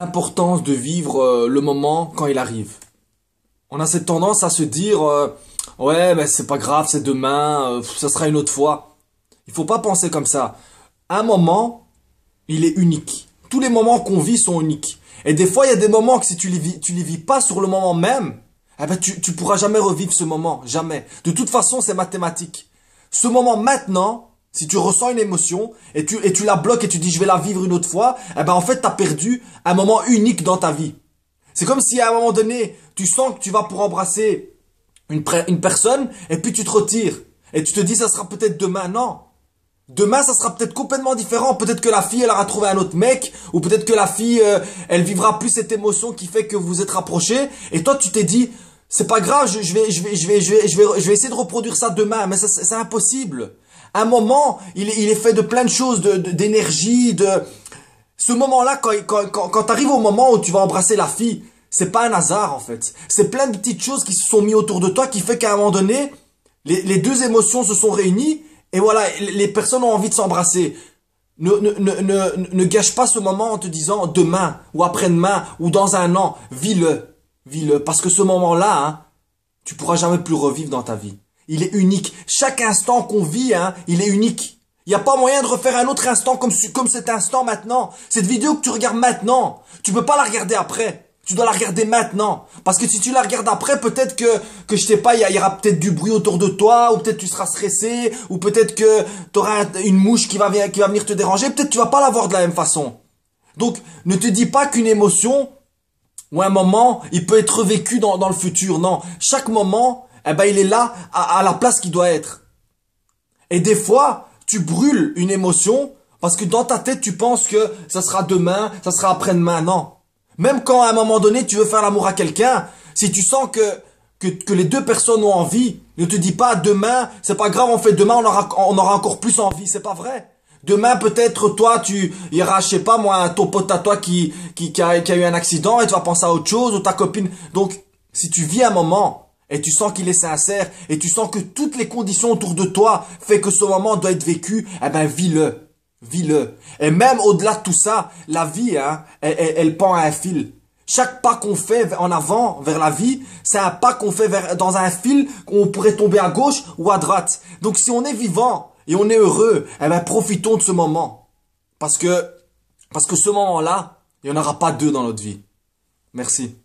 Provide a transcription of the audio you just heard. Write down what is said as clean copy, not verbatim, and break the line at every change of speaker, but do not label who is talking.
L'importance de vivre le moment quand il arrive. On a cette tendance à se dire ouais, ben c'est pas grave, c'est demain, ça sera une autre fois. Il faut pas penser comme ça. Un moment, il est unique. Tous les moments qu'on vit sont uniques. Et des fois, il y a des moments que si tu les vis pas sur le moment même, eh ben tu pourras jamais revivre ce moment, jamais. De toute façon, c'est mathématique. Ce moment maintenant, si tu ressens une émotion et tu la bloques et tu dis je vais la vivre une autre fois, eh ben en fait, tu as perdu un moment unique dans ta vie. C'est comme si à un moment donné, tu sens que tu vas pour embrasser une personne et puis tu te retires. Et tu te dis ça sera peut-être demain. Non. Demain, ça sera peut-être complètement différent. Peut-être que la fille, elle aura trouvé un autre mec. Ou peut-être que la fille, elle vivra plus cette émotion qui fait que vous êtes rapprochés. Et toi, tu t'es dit, c'est pas grave, je vais essayer de reproduire ça demain. Mais c'est impossible. Un moment, il est fait de plein de choses, d'énergie, ce moment-là, quand t'arrives au moment où tu vas embrasser la fille, c'est pas un hasard en fait. C'est plein de petites choses qui se sont mises autour de toi qui fait qu'à un moment donné, les deux émotions se sont réunies et voilà, les personnes ont envie de s'embrasser. Ne gâche pas ce moment en te disant demain ou après-demain ou dans un an. Vis-le, vis-le. Parce que ce moment-là, hein, tu pourras jamais plus revivre dans ta vie. Il est unique. Chaque instant qu'on vit, hein, il est unique. Il n'y a pas moyen de refaire un autre instant comme cet instant maintenant. Cette vidéo que tu regardes maintenant, tu peux pas la regarder après. Tu dois la regarder maintenant. Parce que si tu la regardes après, peut-être que je sais pas, il y aura peut-être du bruit autour de toi, ou peut-être tu seras stressé, ou peut-être que tu auras une mouche qui va venir te déranger, peut-être tu vas pas la voir de la même façon. Donc, ne te dis pas qu'une émotion, ou un moment, il peut être vécu dans le futur. Non. Chaque moment, eh ben, il est là, à la place qu'il doit être. Et des fois, tu brûles une émotion parce que dans ta tête, tu penses que ça sera demain, ça sera après-demain. Non. Même quand à un moment donné, tu veux faire l'amour à quelqu'un, si tu sens que les deux personnes ont envie, ne te dis pas demain, c'est pas grave, on fait demain, on aura encore plus envie. C'est pas vrai. Demain, peut-être, toi, tu iras, je sais pas, moi, ton pote à toi qui a eu un accident et tu vas penser à autre chose, ou ta copine. Donc, si tu vis un moment, et tu sens qu'il est sincère, et tu sens que toutes les conditions autour de toi fait que ce moment doit être vécu, eh ben, vis-le. Vis-le. Et même au-delà de tout ça, la vie, hein, elle pend à un fil. Chaque pas qu'on fait en avant vers la vie, c'est un pas qu'on fait dans un fil qu'on pourrait tomber à gauche ou à droite. Donc si on est vivant et on est heureux, eh ben, profitons de ce moment. Parce que ce moment-là, il n'y en aura pas deux dans notre vie. Merci.